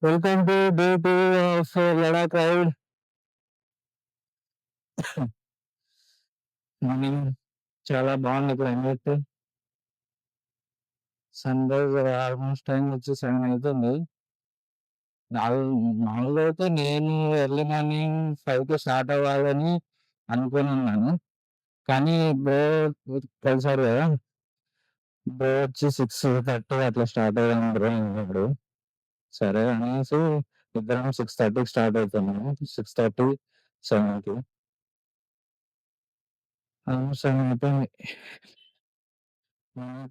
Welcome to day 2 of Ladakh ride. Morning చాలా బాగుంది climate. Sunrise almost time వచ్చి 7 అవుతుంది. మామూలుగా అయితే నేను ఎర్లీ మార్నింగ్ 5కి స్టార్ట్ అవ్వాలని అనుకుని ఉన్నాను. కానీ బ్రో కలిసారు కదా, బ్రో వచ్చి 6:30 అట్లా స్టార్ట్ అయ్యాను బ్రో అన్నాడు. సరే అనేసి ఇద్దరం 6:30కి స్టార్ట్ అవుతున్నాము. 6:30, 7కి ఆల్మోస్ట్ 7 అయిపోయింది.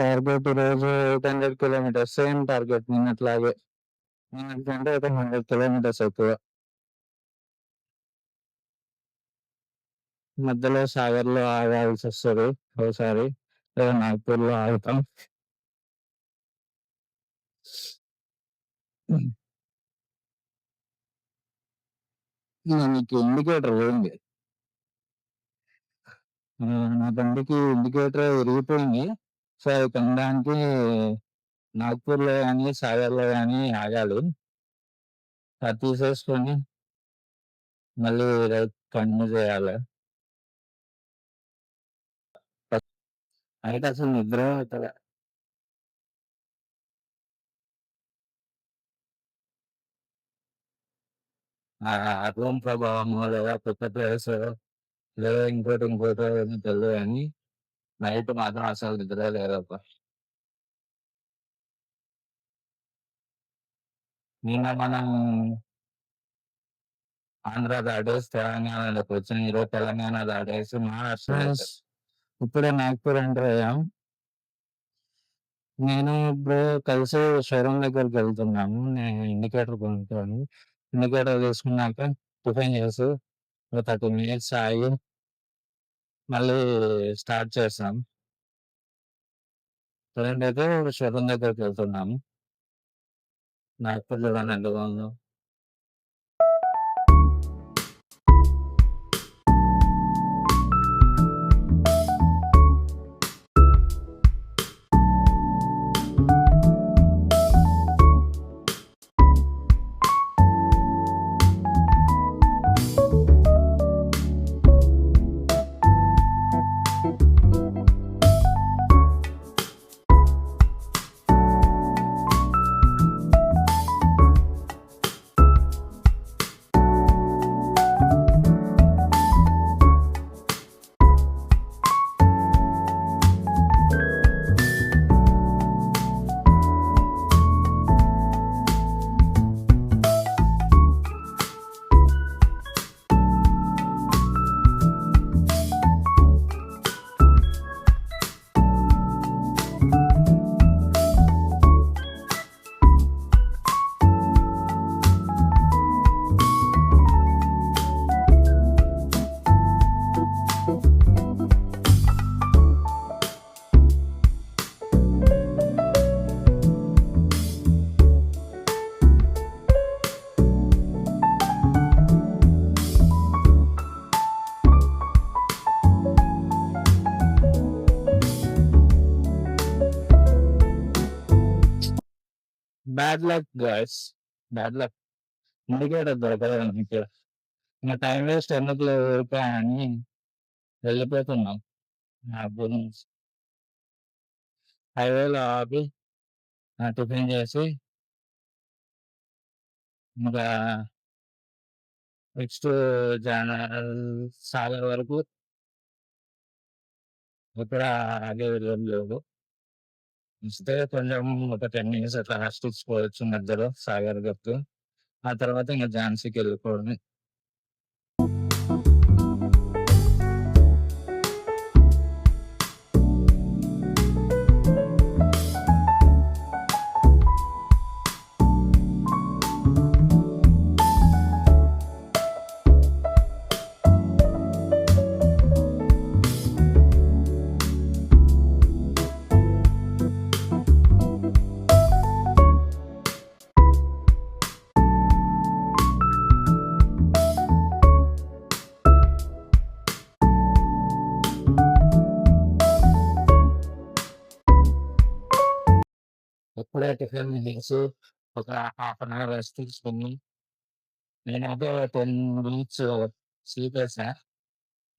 టార్గెట్ ఈరోజు 800 కిలోమీటర్స్, సేమ్ టార్గెట్ నిన్నట్లాగే. నిన్నటికంటే ఒక 100 కిలోమీటర్స్ ఎక్కువ. మధ్యలో సాగర్లో ఆగాల్సి వస్తుంది ఒకసారి, లేదా నాగ్పూర్లో ఆగుతాం. నీకు ఇండికేటర్ పోయింది. నా బండికి ఇండికేటర్ విరిగిపోయింది. సో అది కొనడానికి నాగ్పూర్లో కానీ సాగర్లో కానీ ఆగాలి. అది తీసేసుకొని మళ్ళీ రైట్ కంటిన్యూ చేయాలి. అయితే అసలు నిద్ర అవుతుంది. రూమ్ ప్రభావమో లేదా కొత్త ప్లేస్ లేదా ఇంకోటో ఏమో తెలియదు కానీ నైట్ మాత్రం అసలు నిద్ర లేదబ్బా. నిన్న మనం ఆంధ్ర దాటేసి తెలంగాణలోకి వచ్చిన, ఈరోజు తెలంగాణ దాటేసి మహారాష్ట్ర ఇప్పుడే నాగ్పూర్ ఎంటర్ అయ్యాం. నేను ఇప్పుడు కలిసి షోరూమ్ దగ్గరికి వెళ్తున్నాము. నేను ఇండికేటర్ కొనుక్కోను. ఇండికేటర్ తీసుకున్నాక టిఫిన్ చేసి ఒక 30 మినిట్స్ ఆగి మళ్ళీ స్టార్ట్ చేస్తాం. ప్రజెంట్ అయితే షోరూమ్ దగ్గరికి వెళ్తున్నాము. నాగ్పూర్ చూడండి ఎంత బాగుందో. Bad luck guys, bad luck. Indicator దొరకలేదు ఇక్కడ. ఇంకా టైం వేస్ట్ ఎందుకు అని వెళ్ళిపోతున్నాం. నాగ్పూర్ నుంచి హైవేలో ఆపి టిఫిన్ చేసి ఇంకా నెక్స్ట్ జాన సాగర్ వరకు ఇక్కడ ఆగేది లేదు. వస్తే కొంచెం ఒక 10 మినిట్స్ అట్లా రెస్ట్ తీసుకోవచ్చు మధ్యలో సాగర్ గట్టు. ఆ తర్వాత ఇంకా ఝాన్సీకి వెళ్ళిపోవడమే. ఎప్పుడే టిఫిన్ తినేసి ఒక హాఫ్ అన్ అవర్ రెస్ట్ తీసుకొని నేనైతే 10 మినిట్స్ స్లీపేసా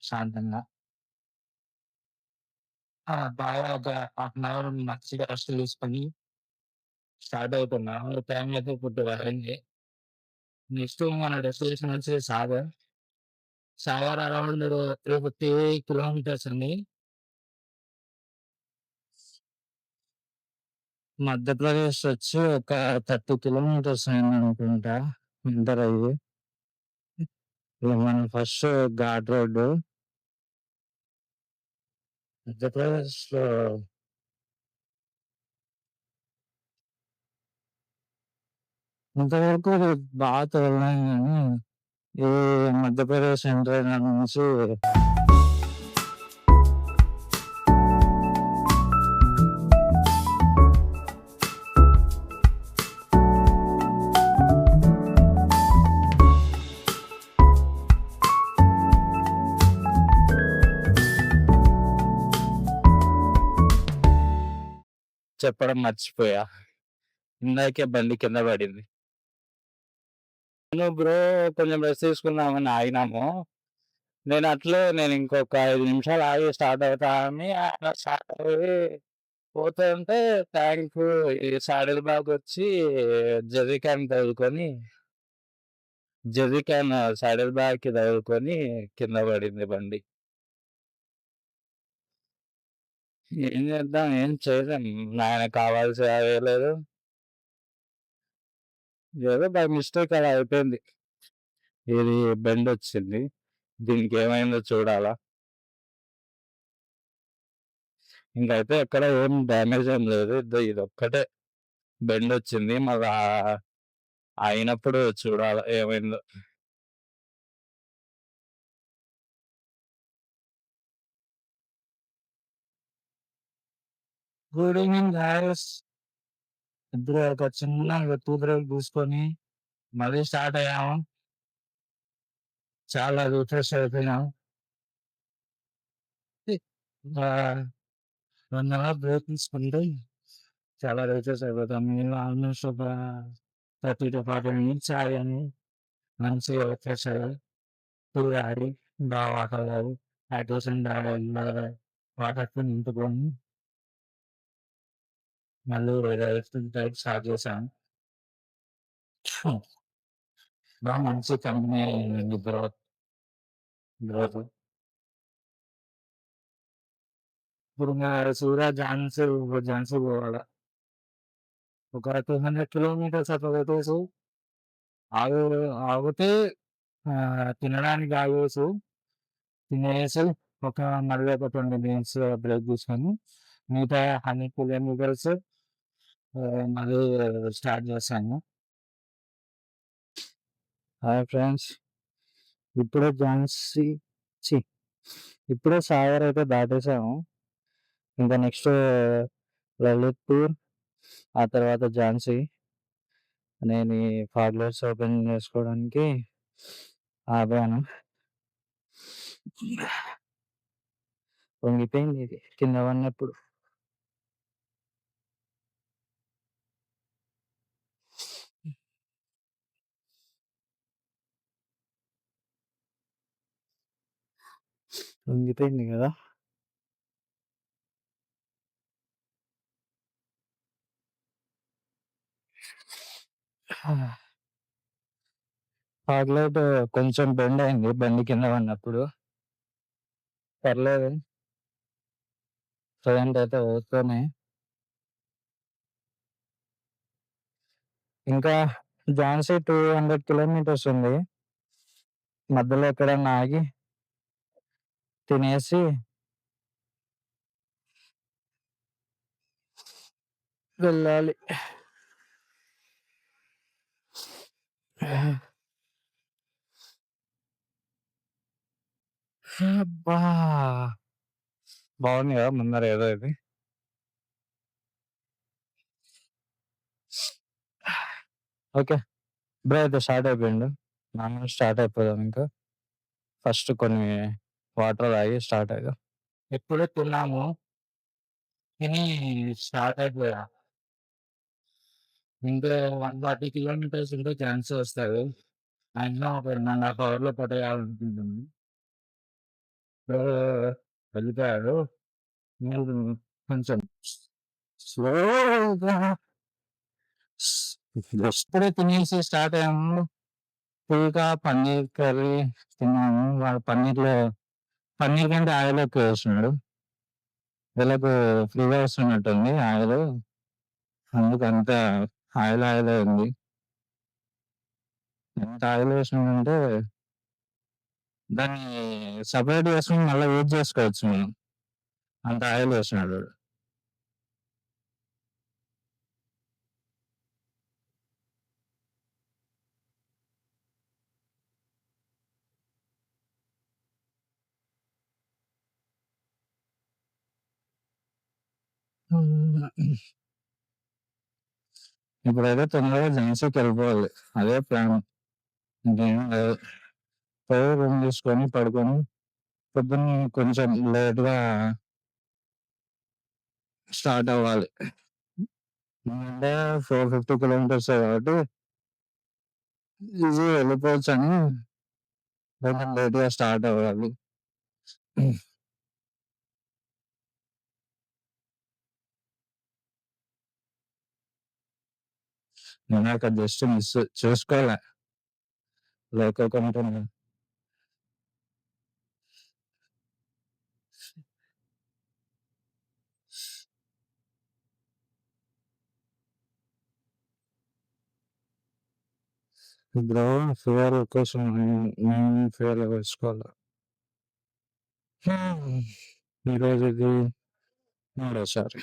ప్రశాంతంగా. బాగా ఒక హాఫ్ అన్ అవర్ మంచిగా రెస్ట్ తీసుకొని స్టార్ట్ అవుతున్నా. టైం అయితే ఇప్పుడు 12 అయింది. నెక్స్ట్ మన డెస్టినేషన్ వచ్చి సాగర్. సాగర్ అరౌండ్ 350 కిలోమీటర్స్ అండి. మధ్యప్రదేశ్ వచ్చి ఒక 30 కిలోమీటర్స్ అయిందనుకుంటా. ఇంటర్ అయ్యి. ఇగ మనం ఫస్ట్ ఘాట్ రోడ్డు. మధ్యప్రదేశ్‌లో ఇంతవరకు బాగా తోలలేదు గానీ, ఈ మధ్యప్రదేశ్ ఎంటర్ అయిన నుంచి చెప్పడం మర్చిపోయా. ఇందాకే బండి కింద పడింది. నేను బ్రో కొంచెం రెస్ట్ తీసుకుందామని ఆగినాము. నేను ఇంకొక 5 నిమిషాలు ఆగి స్టార్ట్ అవుతా అని స్టార్ట్ అయ్యి పోతుంటే ట్యాంకు ఈ సాడిల్ బ్యాగొచ్చి జెర్రీ క్యాన్ తగులుకొని జెర్రీ క్యాన్ సాడిల్ బ్యాగ్‌కి తగులుకొని కింద పడింది బండి. ఏం చేద్దాం? ఏం చేయలేం. ఆయనకు కావాల్సి వేయలేదు. ఏదో బై మిస్టేక్ అలా అయిపోయింది. ఇది బెండొచ్చింది. దీనికేమైందో చూడాలా. ఇంకైతే ఎక్కడ ఏం డ్యామేజ్ ఏం లేదు. ఇదొక్కటే బెండొచ్చింది. మళ్ళా అయినప్పుడు చూడాల ఏమైందో. Good evening guys. ఇప్పుడు ఒక చిన్న టూత్ బ్రేక్ తీసుకొని మళ్ళీ స్టార్ట్ అయ్యాము. చాలా రిఫ్రెష్ అయిపోయినాం. ఆహ్, 1 అవర్ బ్రేక్ తీసుకుంటే చాలా రిఫ్రెష్ అయిపోతాం. మేము ఆల్మోస్ట్ ఒక 30-40 మినిట్స్ ఆగాము. మంచిగా రిఫ్రెష్ అయ్యి, టీ తాగి, బాగా వాటర్ తాగి, హైడ్రేషన్ వాటర్‌తో నింపుకొని మళ్ళీ లిఫ్టింగ్ టైప్ స్టార్ట్ చేశాను. మంచి కంపెనీ అయిందండి బ్రోతో. ఇప్పుడు ఇంగ ఝాన్సీ పోవాల. ఒక 200 కిలోమీటర్స్ అట్లా పెట్టేసి ఆగు ఆగితే తినడానికి ఆగేసి, తినేసి ఒక మళ్ళీ ఒక 20 మినిట్స్ బ్రేక్ తీసుకొని మిగతా 100 కిలోమీటర్స్ మళ్ళీ స్టార్ట్ చేశాను. Hi friends. ఇప్పుడే ఝాన్సీ ఛీ! ఇప్పుడే సాగర్ అయితే దాటేసాము. ఇంకా నెక్స్ట్ లలిత్‌పూర్, ఆ తర్వాత ఝాన్సీ. నేను ఈ ఫాగ్ లైట్స్ ఓపెన్ చేసుకోవడానికి ఆగాను. పొంగిపోయింది ఇది కింద పడినప్పుడు. పొంగిపోయింది కదా! ఫాగ్ లైట్ కొంచెం బెండ్ అయింది బండి కింద పడినప్పుడు. పర్లేదు. ప్రెజెంట్ అయితే ఓకేనే. ఇంకా ఝాన్సీ 200 కిలోమీటర్స్ ఉంది. మధ్యలో ఎక్కడన్నా ఆగి తినేసి వెళ్ళాలి. అబ్బా! బాగుంది కదా ముందర ఏదో ఇది. ఓకే. బ్రో అయితే స్టార్ట్ అయిపోయిండు. మనం స్టార్ట్ అయిపోదాం ఇంకా. ఫస్ట్ కొన్ని వాటర్ తాగి స్టార్ట్ అయిదాం. ఇప్పుడే తిన్నాము. తిని స్టార్ట్ అయిపోయా. ఇంకా 140 కిలోమీటర్స్ ఉంటే ఝాన్సీ వస్తది. మాక్సిమం ఒక 2½ అవర్‌లో పట్టేయాలనుకుంటున్నాను. సో, వెళ్ళిపోయాడు. మీరు కొంచెం స్లోగా జస్ట్ ఇప్పుడే తినేసి స్టార్ట్ అయ్యాము. ఫుల్‌గా పన్నీర్ కర్రీ తిన్నాము. వాడు పన్నీర్ కంటే ఆయిల్ ఎక్కువ వేసినాడు. వీళ్ళకు ఫ్రీగా వస్తున్నట్టుంది ఆయిలు. అందుకు అంత ఆయిలే ఉంది. ఎంత ఆయిల్ వేసినాడంటే దాన్ని సెపరేట్ చేసుకొని మళ్ళా యూజ్ చేసుకోవచ్చు మనం. అంత ఆయిల్ వేసినాడు వాడు. ఇప్పుడైతే తొందరగా ఝాన్సీకి వెళ్ళిపోవాలి. అదే ప్లాన్. ఇంకేం లేదు. పోయి రూమ్ తీసుకొని పడుకొని పొద్దున్న కొంచెం లేట్‌గా స్టార్ట్ అవ్వాలి. ఎందుకంటే 450 కిలోమీటర్సే కాబట్టి ఈజీగా వెళ్ళిపోవచ్చని కొంచెం లేట్‌గా స్టార్ట్ అవ్వాలి. నేనక్కడ జస్ట్ మిస్ చూసుకోలే. లేకోకుంటే ఇప్పుడు ఫీవర్ కోసం నేను ఫీవర్ వేసుకోవాలి. ఈరోజు ఇది మూడోసారి.